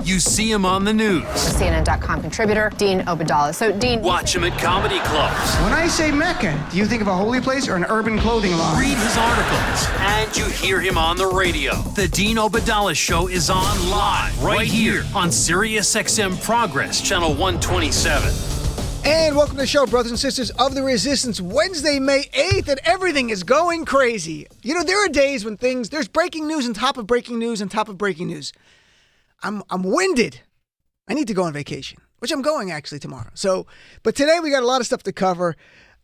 You see him on the news. CNN.com contributor, Dean Obeidallah. So, Dean... Watch him at comedy clubs. When I say Mecca, do you think of a holy place or an urban clothing line? Read his articles. And you hear him on the radio. The Dean Obeidallah Show is on live right here on SiriusXM Progress, Channel 127. And welcome to the show, brothers and sisters of the Resistance. Wednesday, May 8th, and everything is going crazy. You know, there are days when there's breaking news on top of breaking news on top of breaking news. I'm winded. I need to go on vacation, which I'm going actually tomorrow. But today we got a lot of stuff to cover.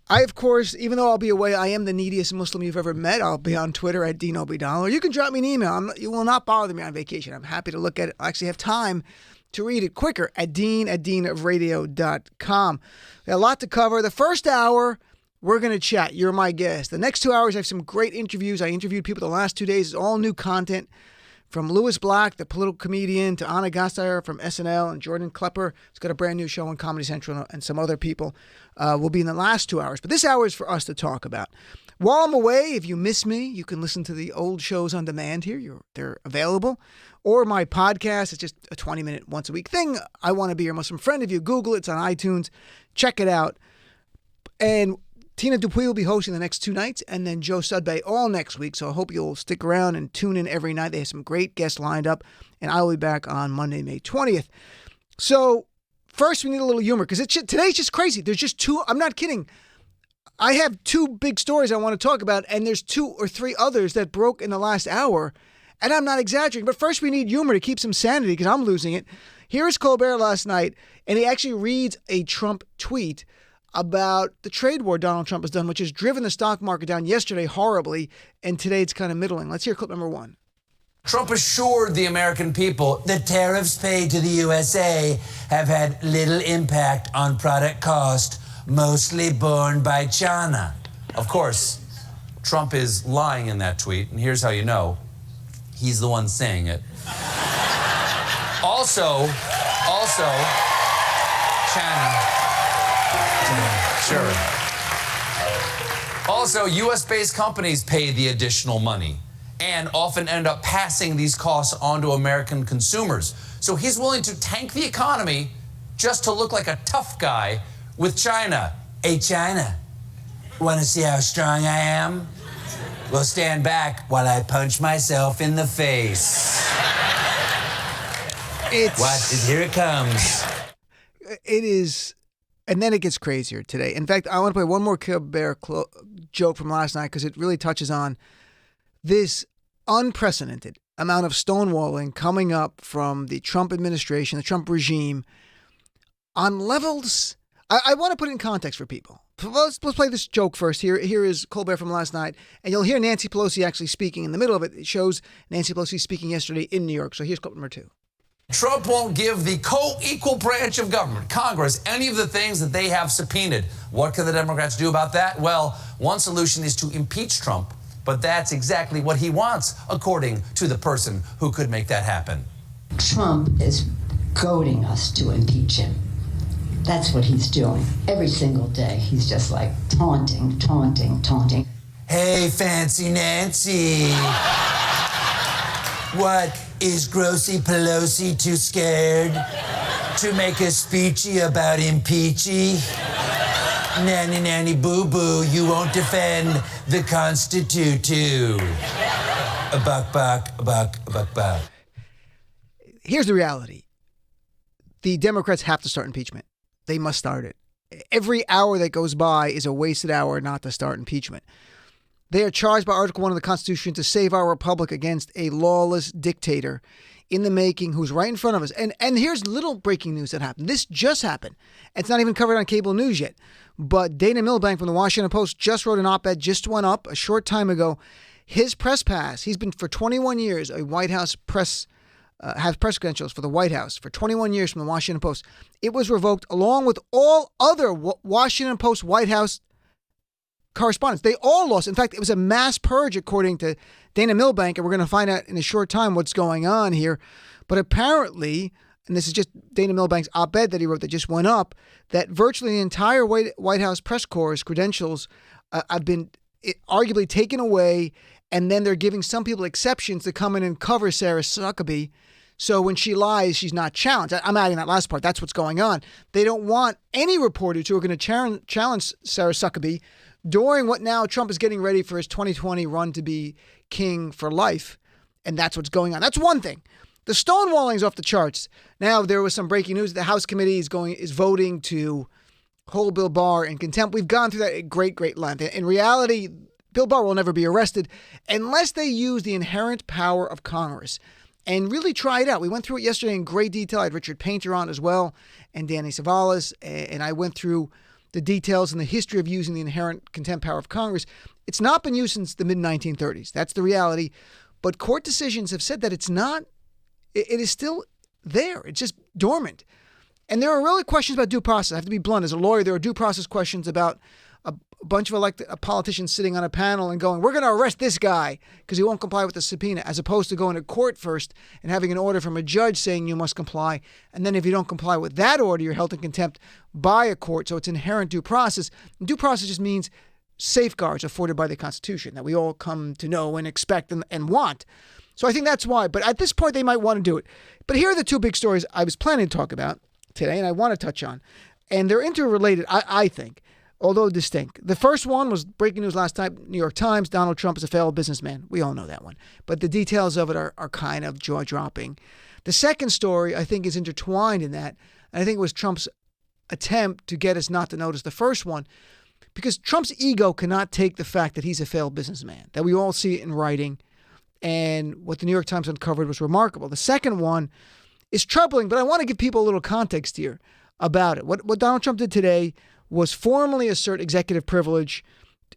I, of course, even though I'll be away, I am the neediest Muslim you've ever met. I'll be on Twitter at Dean Obeidallah. Or you can drop me an email. You will not bother me on vacation. I'm happy to look at it. I actually have time to read it quicker at dean@deanofradio.com. We got a lot to cover. The first hour, we're going to chat. You're my guest. The next 2 hours, I have some great interviews. I interviewed people the last 2 days. It's all new content. From Louis Black, the political comedian, to Anna Gasteyer from SNL, and Jordan Klepper, who's got a brand new show on Comedy Central, and some other people will be in the last 2 hours. But this hour is for us to talk about. While I'm away, if you miss me, you can listen to the old shows on demand here. They're available. Or my podcast. It's just a 20-minute once-a-week thing. I Want to Be Your Muslim Friend. If you Google it, it's on iTunes. Check it out. And Tina Dupuy will be hosting the next 2 nights, and then Joe Sudbay all next week. So I hope you'll stick around and tune in every night. They have some great guests lined up, and I will be back on Monday, May 20th. So first, we need a little humor, because today's just crazy. There's just two. I'm not kidding. I have 2 big stories I want to talk about, and there's 2 or 3 others that broke in the last hour. And I'm not exaggerating, but first we need humor to keep some sanity because I'm losing it. Here is Colbert last night, and he actually reads a Trump tweet about the trade war Donald Trump has done, which has driven the stock market down yesterday horribly, and today it's kind of middling. Let's hear clip number 1. Trump assured the American people that tariffs paid to the USA have had little impact on product cost, mostly borne by China. Of course, Trump is lying in that tweet, and here's how you know. He's the one saying it. Also, China. Sure. Also, U.S.-based companies pay the additional money and often end up passing these costs on to American consumers. So he's willing to tank the economy just to look like a tough guy with China. Hey, China, want to see how strong I am? Well, stand back while I punch myself in the face. Here it comes. It is, and then it gets crazier today. In fact, I want to play one more Colbert joke from last night because it really touches on this unprecedented amount of stonewalling coming up from the Trump administration, the Trump regime, on levels. I want to put it in context for people. Let's play this joke first. Here is Colbert from last night, and you'll hear Nancy Pelosi actually speaking in the middle of it. It shows Nancy Pelosi speaking yesterday in New York. So here's clip number 2. Trump won't give the co-equal branch of government, Congress, any of the things that they have subpoenaed. What can the Democrats do about that? Well, one solution is to impeach Trump, but that's exactly what he wants, according to the person who could make that happen. Trump is goading us to impeach him. That's what he's doing. Every single day, he's just like taunting. Hey, Fancy Nancy. What, is Grossy Pelosi too scared to make a speechy about impeachy? Nanny boo-boo, you won't defend the Constitution. A buck. Here's the reality. The Democrats have to start impeachment. They must start it. Every hour that goes by is a wasted hour not to start impeachment. They are charged by Article 1 of the Constitution to save our republic against a lawless dictator in the making who's right in front of us. And here's little breaking news that happened. This just happened. It's not even covered on cable news yet. But Dana Milbank from the Washington Post just wrote an op-ed, just went up a short time ago. His press pass, he's been for 21 years a White House press has press credentials for the White House for 21 years from the Washington Post. It was revoked along with all other Washington Post White House correspondents. They all lost. In fact, it was a mass purge, according to Dana Milbank, and we're going to find out in a short time what's going on here. But apparently, and this is just Dana Milbank's op-ed that he wrote that just went up, that virtually the entire White House press corps' credentials have been arguably taken away, and then they're giving some people exceptions to come in and cover Sarah Huckabee. So when she lies, she's not challenged. I'm adding that last part. That's what's going on. They don't want any reporters who are going to challenge Sarah Huckabee during what now Trump is getting ready for his 2020 run to be king for life. And that's what's going on. That's one thing. The stonewalling's off the charts. Now, there was some breaking news. The House committee is voting to hold Bill Barr in contempt. We've gone through that at great length. In reality, Bill Barr will never be arrested unless they use the inherent power of Congress and really try it out. We went through it yesterday in great detail. I had Richard Painter on as well and Danny Savalas, and I went through the details and the history of using the inherent contempt power of Congress. It's not been used since the mid-1930s. That's the reality. But court decisions have said that it's not. It is still there. It's just dormant. And there are really questions about due process. I have to be blunt. As a lawyer, there are due process questions about a bunch of elected politicians sitting on a panel and going, we're going to arrest this guy because he won't comply with the subpoena, as opposed to going to court first and having an order from a judge saying you must comply. And then if you don't comply with that order, you're held in contempt by a court. So it's inherent due process. And due process just means safeguards afforded by the Constitution that we all come to know and expect and want. So I think that's why. But at this point, they might want to do it. But here are the two big stories I was planning to talk about today and I want to touch on. And they're interrelated, I think, although distinct. The first one was breaking news last night, New York Times. Donald Trump is a failed businessman. We all know that one. But the details of it are kind of jaw-dropping. The second story, I think, is intertwined in that. And I think it was Trump's attempt to get us not to notice the first one, because Trump's ego cannot take the fact that he's a failed businessman, that we all see it in writing. And what the New York Times uncovered was remarkable. The second one is troubling, but I want to give people a little context here about it. What Donald Trump did today was formally assert executive privilege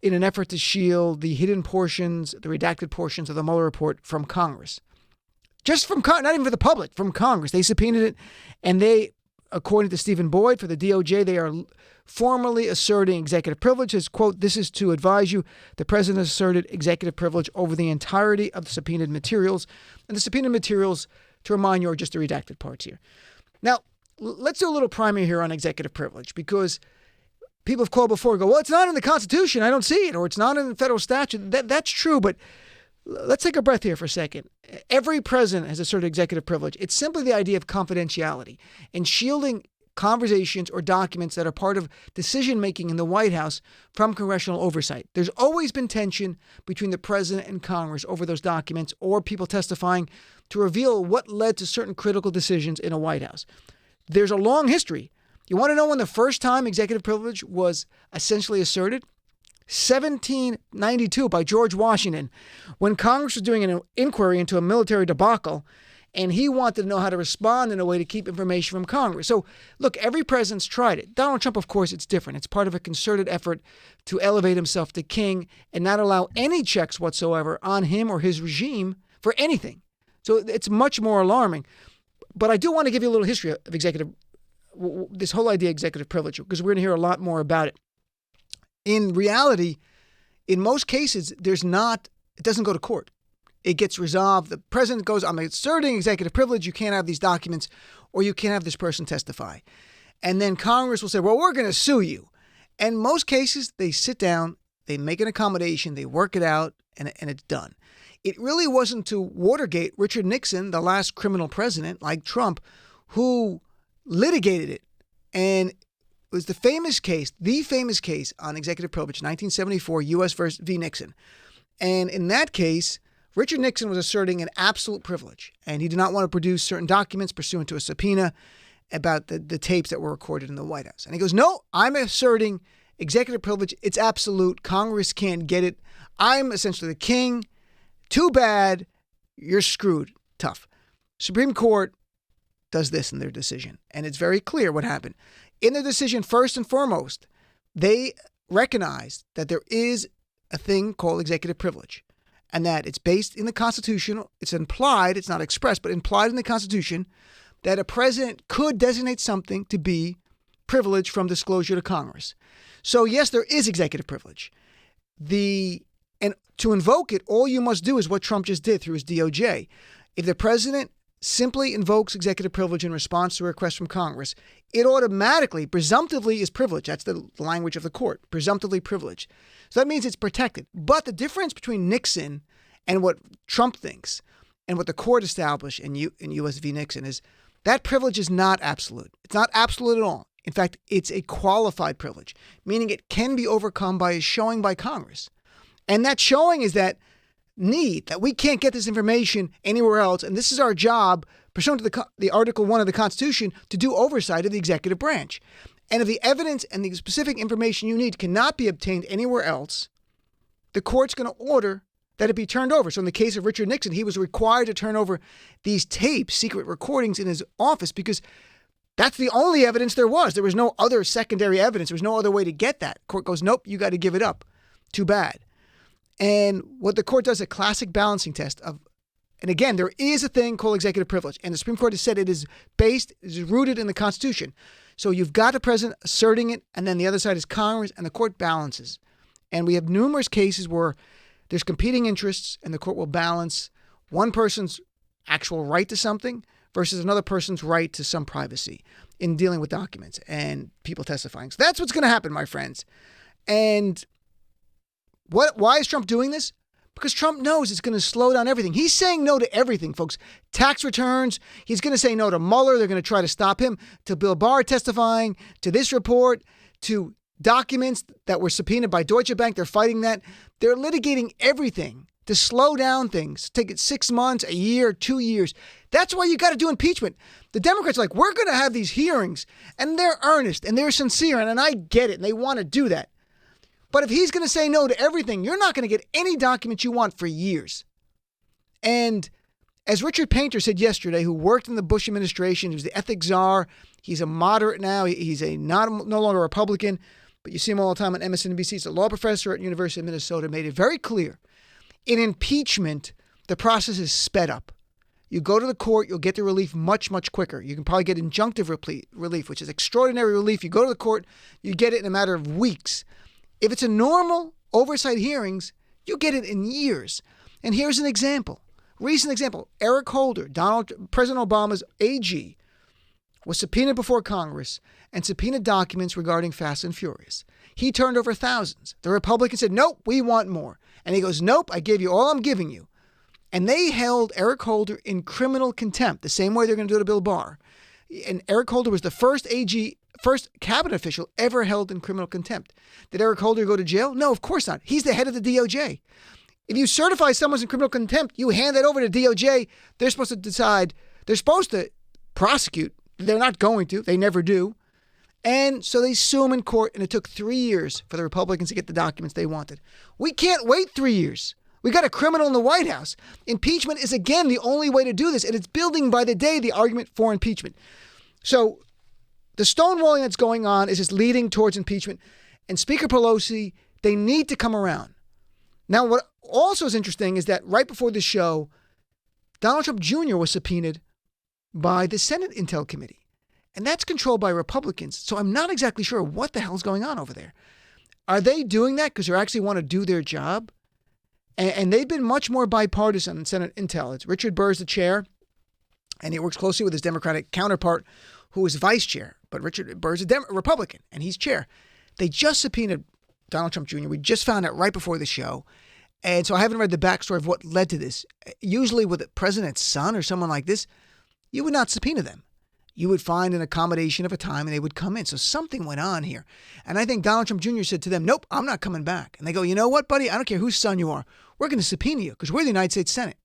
in an effort to shield the hidden portions, the redacted portions of the Mueller report from Congress. Just from, not even for the public, from Congress. They subpoenaed it, and they, according to Stephen Boyd for the DOJ, they are formally asserting executive privilege. As, quote, this is to advise you, the president has asserted executive privilege over the entirety of the subpoenaed materials. And the subpoenaed materials, to remind you, are just the redacted parts here. Now, let's do a little primer here on executive privilege, because people have called before and go, well, it's not in the Constitution. I don't see it. Or it's not in the federal statute. That's true. But let's take a breath here for a second. Every president has asserted executive privilege. It's simply the idea of confidentiality and shielding conversations or documents that are part of decision-making in the White House from congressional oversight. There's always been tension between the president and Congress over those documents or people testifying to reveal what led to certain critical decisions in a White House. There's a long history. You want to know when the first time executive privilege was essentially asserted? 1792 by George Washington, when Congress was doing an inquiry into a military debacle, and he wanted to know how to respond in a way to keep information from Congress. So, look, every president's tried it. Donald Trump, of course, it's different. It's part of a concerted effort to elevate himself to king and not allow any checks whatsoever on him or his regime for anything. So it's much more alarming. But I do want to give you a little history of this whole idea of executive privilege, because we're going to hear a lot more about it. In reality, in most cases, it doesn't go to court. It gets resolved. The president goes, I'm asserting executive privilege. You can't have these documents, or you can't have this person testify. And then Congress will say, well, we're going to sue you. And in most cases, they sit down, they make an accommodation, they work it out, and it's done. It really wasn't to Watergate, Richard Nixon, the last criminal president like Trump, who litigated it. And it was the famous case on executive privilege, 1974, U.S. v. Nixon. And in that case, Richard Nixon was asserting an absolute privilege, and he did not want to produce certain documents pursuant to a subpoena about the tapes that were recorded in the White House. And he goes, no, I'm asserting executive privilege. It's absolute. Congress can't get it. I'm essentially the king. Too bad. You're screwed. Tough. Supreme Court does this in their decision, and it's very clear what happened. In their decision, first and foremost, they recognized that there is a thing called executive privilege, and that it's based in the Constitution. It's implied, it's not expressed, but implied in the Constitution that a president could designate something to be privileged from disclosure to Congress. So yes, there is executive privilege. And to invoke it, all you must do is what Trump just did through his DOJ. If the president simply invokes executive privilege in response to a request from Congress, it automatically, presumptively is privileged. That's the language of the court, presumptively privileged. So that means it's protected. But the difference between Nixon and what Trump thinks and what the court established in U.S. v. Nixon is that privilege is not absolute. It's not absolute at all. In fact, it's a qualified privilege, meaning it can be overcome by a showing by Congress. And that showing is that we can't get this information anywhere else, and this is our job, pursuant to the Article 1 of the Constitution, to do oversight of the executive branch. And if the evidence and the specific information you need cannot be obtained anywhere else, the court's going to order that it be turned over. So in the case of Richard Nixon, he was required to turn over these tapes, secret recordings in his office, because that's the only evidence there was. There was no other secondary evidence. There was no other way to get that. Court goes, nope, you got to give it up. Too bad. And what the court does, a classic balancing test of, and again, there is a thing called executive privilege, and the Supreme Court has said it is rooted in the Constitution. So you've got the president asserting it, and then the other side is Congress, and the court balances. And we have numerous cases where there's competing interests, and the court will balance one person's actual right to something versus another person's right to some privacy in dealing with documents and people testifying. So that's what's going to happen, my friends. And why is Trump doing this? Because Trump knows it's going to slow down everything. He's saying no to everything, folks. Tax returns. He's going to say no to Mueller. They're going to try to stop him, to Bill Barr testifying, to this report, to documents that were subpoenaed by Deutsche Bank. They're fighting that. They're litigating everything to slow down things. Take it 6 months, a year, 2 years. That's why you got to do impeachment. The Democrats are like, we're going to have these hearings, and they're earnest, and they're sincere, and I get it, and they want to do that. But if he's going to say no to everything, you're not going to get any documents you want for years. And as Richard Painter said yesterday, who worked in the Bush administration, he was the ethics czar. He's a moderate now. He's no longer a Republican, but you see him all the time on MSNBC. He's a law professor at University of Minnesota, made it very clear. In impeachment, the process is sped up. You go to the court, you'll get the relief much, much quicker. You can probably get injunctive relief, which is extraordinary relief. You go to the court, you get it in a matter of weeks. If it's a normal oversight hearings, you get it in years. And here's an example. Recent example. Eric Holder, President Obama's AG, was subpoenaed before Congress and subpoenaed documents regarding Fast and Furious. He turned over thousands. The Republicans said, nope, we want more. And he goes, nope, I gave you all I'm giving you. And they held Eric Holder in criminal contempt, the same way they're going to do to Bill Barr. And Eric Holder was the first cabinet official ever held in criminal contempt. Did Eric Holder go to jail? No, of course not. He's the head of the DOJ. If you certify someone's in criminal contempt, you hand that over to DOJ. They're supposed to decide. They're supposed to prosecute. They're not going to. They never do. And so they sue him in court, and it took 3 years for the Republicans to get the documents they wanted. We can't wait 3 years. We got a criminal in the White House. Impeachment is, again, the only way to do this, and it's building by the day the argument for impeachment. So the stonewalling that's going on is just leading towards impeachment. And Speaker Pelosi, they need to come around. Now, what also is interesting is that right before the show, Donald Trump Jr. was subpoenaed by the Senate Intel Committee. And that's controlled by Republicans. So I'm not exactly sure what the hell's going on over there. Are they doing that because they actually want to do their job? And they've been much more bipartisan in Senate Intel. It's Richard Burr's the chair, and he works closely with his Democratic counterpart, who is vice chair. But Richard Burr's a Republican, and he's chair. They just subpoenaed Donald Trump Jr. We just found out right before the show. And so I haven't read the backstory of what led to this. Usually with the president's son or someone like this, you would not subpoena them. You would find an accommodation of a time and they would come in. So something went on here. And I think Donald Trump Jr. said to them, nope, I'm not coming back. And they go, you know what, buddy? I don't care whose son you are. We're going to subpoena you because we're the United States Senate.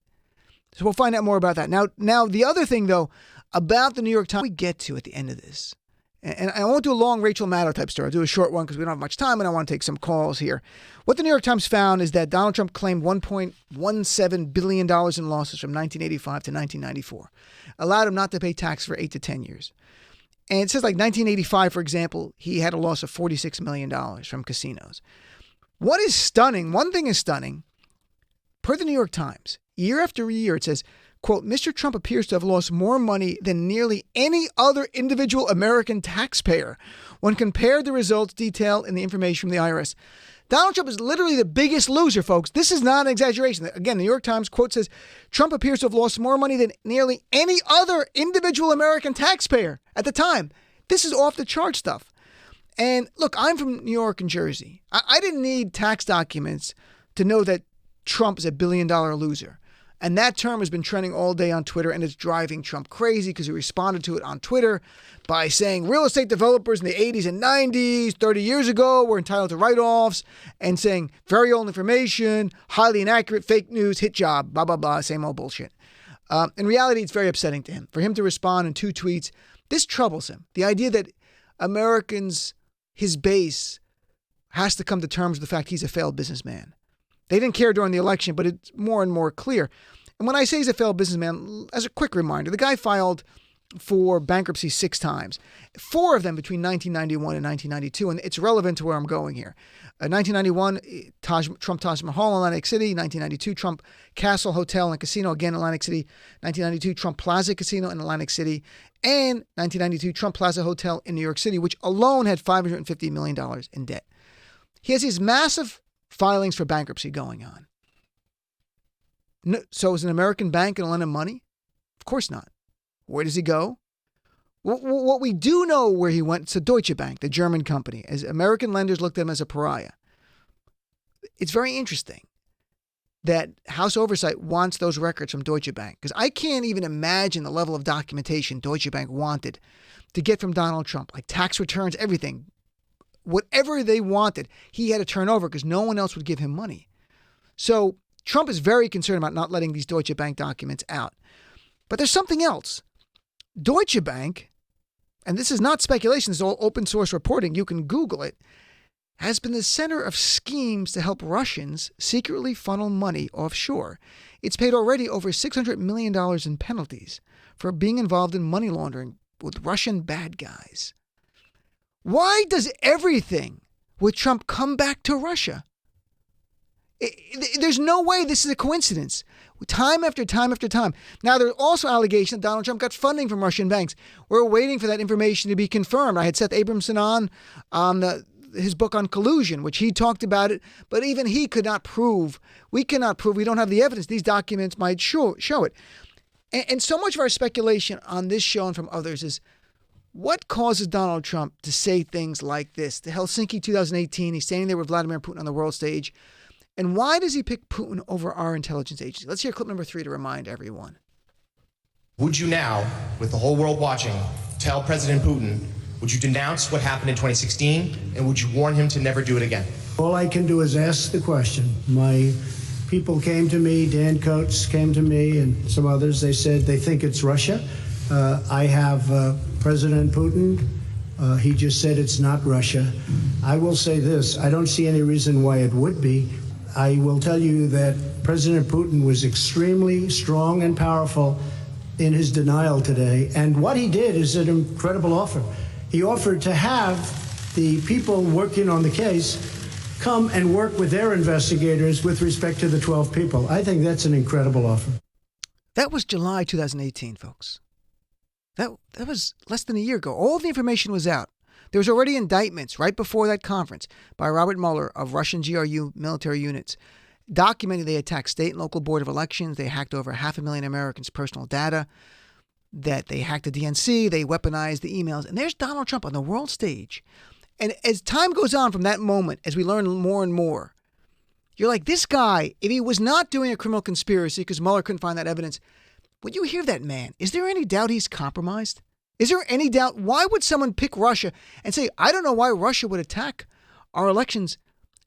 So we'll find out more about that. Now, the other thing, though, about the New York Times, we get to at the end of this. And I won't do a long Rachel Maddow type story. I'll do a short one because we don't have much time and I want to take some calls here. What the New York Times found is that Donald Trump claimed $1.17 billion in losses from 1985 to 1994. Allowed him not to pay tax for 8 to 10 years. And it says like 1985, for example, he had a loss of $46 million from casinos. What is stunning, one thing is stunning, per the New York Times, year after year, it says, quote, Mr. Trump appears to have lost more money than nearly any other individual American taxpayer when compared to results detailed in the information from the IRS. Donald Trump is literally the biggest loser, folks. This is not an exaggeration. Again, the New York Times quote says, Trump appears to have lost more money than nearly any other individual American taxpayer at the time. This is off the chart stuff. And look, I'm from New York and Jersey. I didn't need tax documents to know that Trump is a $1 billion loser. And that term has been trending all day on Twitter, and it's driving Trump crazy because he responded to it on Twitter by saying real estate developers in the 80s and 90s, 30 years ago, were entitled to write-offs, and saying very old information, highly inaccurate, fake news, hit job, blah, blah, blah, same old bullshit. In reality, it's very upsetting to him. For him to respond in 2 tweets, this troubles him. The idea that Americans, his base, has to come to terms with the fact he's a failed businessman. They didn't care during the election, but it's more and more clear. And when I say he's a failed businessman, as a quick reminder, the guy filed for bankruptcy 6 times, 4 of them between 1991 and 1992, and it's relevant to where I'm going here. 1991, Trump Taj Mahal in Atlantic City. 1992, Trump Castle Hotel and Casino, again in Atlantic City. 1992, Trump Plaza Casino in Atlantic City. And 1992, Trump Plaza Hotel in New York City, which alone had $550 million in debt. He has these massive filings for bankruptcy going on. No, so is an American bank going to lend him money? Of course not. Where does he go? What we do know where he went to Deutsche Bank, the German company, as American lenders looked at him as a pariah. It's very interesting that House Oversight wants those records from Deutsche Bank, because I can't even imagine the level of documentation Deutsche Bank wanted to get from Donald Trump, like tax returns, everything. Whatever they wanted, he had to turn over because no one else would give him money. So Trump is very concerned about not letting these Deutsche Bank documents out. But there's something else. Deutsche Bank, and this is not speculation, this is all open source reporting, you can Google it, has been the center of schemes to help Russians secretly funnel money offshore. It's paid already over $600 million in penalties for being involved in money laundering with Russian bad guys. Why does everything with Trump come back to Russia? There's no way this is a coincidence. Time after time after time. Now, there's also allegations that Donald Trump got funding from Russian banks. We're waiting for that information to be confirmed. I had Seth Abramson on his book on collusion, which he talked about it, but even he could not prove. We cannot prove. We don't have the evidence. These documents might show it. And so much of our speculation on this show and from others is, what causes Donald Trump to say things like this? The Helsinki 2018, he's standing there with Vladimir Putin on the world stage. And why does he pick Putin over our intelligence agency? Let's hear clip number 3 to remind everyone. Would you now, with the whole world watching, tell President Putin, would you denounce what happened in 2016, and would you warn him to never do it again? All I can do is ask the question. My people came to me, Dan Coates came to me, and some others. They said they think it's Russia. I have President Putin. He just said it's not Russia. I will say this. I don't see any reason why it would be. I will tell you that President Putin was extremely strong and powerful in his denial today. And what he did is an incredible offer. He offered to have the people working on the case come and work with their investigators with respect to the 12 people. I think that's an incredible offer. That was July 2018, folks. That was less than a year ago. All the information was out. There was already indictments right before that conference by Robert Mueller of Russian GRU military units documenting they attacked state and local board of elections. They hacked over 500,000 Americans' personal data, that they hacked the DNC, they weaponized the emails. And there's Donald Trump on the world stage. And as time goes on from that moment, as we learn more and more, you're like, this guy, if he was not doing a criminal conspiracy because Mueller couldn't find that evidence, when you hear that man, is there any doubt he's compromised? Is there any doubt? Why would someone pick Russia and say, I don't know why Russia would attack our elections?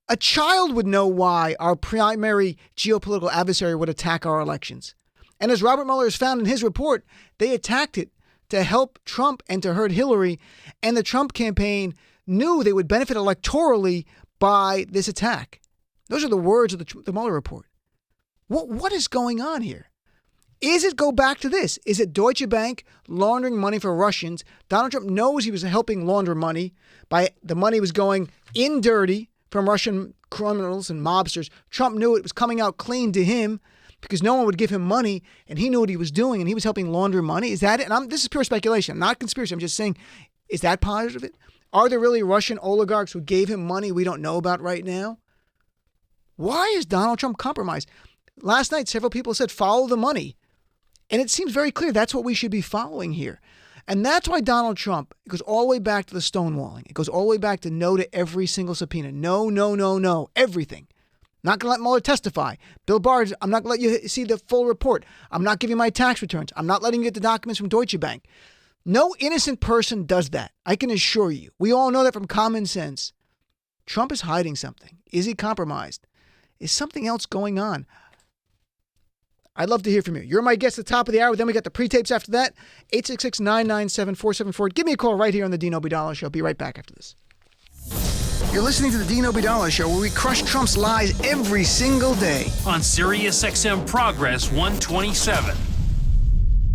A child would know why our primary geopolitical adversary would attack our elections. And as Robert Mueller has found in his report, they attacked it to help Trump and to hurt Hillary. And the Trump campaign knew they would benefit electorally by this attack. Those are the words of the Mueller report. What is going on here? Is it go back to this? Is it Deutsche Bank laundering money for Russians? Donald Trump knows he was helping launder money by the money was going in dirty from Russian criminals and mobsters. Trump knew it was coming out clean to him because no one would give him money and he knew what he was doing and he was helping launder money. Is that it? And this is pure speculation. I'm not conspiracy. I'm just saying, is that part of it? Are there really Russian oligarchs who gave him money we don't know about right now? Why is Donald Trump compromised? Last night, several people said, follow the money. And it seems very clear that's what we should be following here. And that's why Donald Trump, it goes all the way back to the stonewalling. It goes all the way back to no to every single subpoena. No, everything. Not going to let Mueller testify. Bill Barr, I'm not going to let you see the full report. I'm not giving my tax returns. I'm not letting you get the documents from Deutsche Bank. No innocent person does that. I can assure you. We all know that from common sense. Trump is hiding something. Is he compromised? Is something else going on? I'd love to hear from you. You're my guest at the top of the hour. Then we got the pre-tapes after that. 866-997-4748. Give me a call right here on the Dean Obeidallah Show. Be right back after this. You're listening to the Dean Obeidallah Show, where we crush Trump's lies every single day. On Sirius XM Progress 127.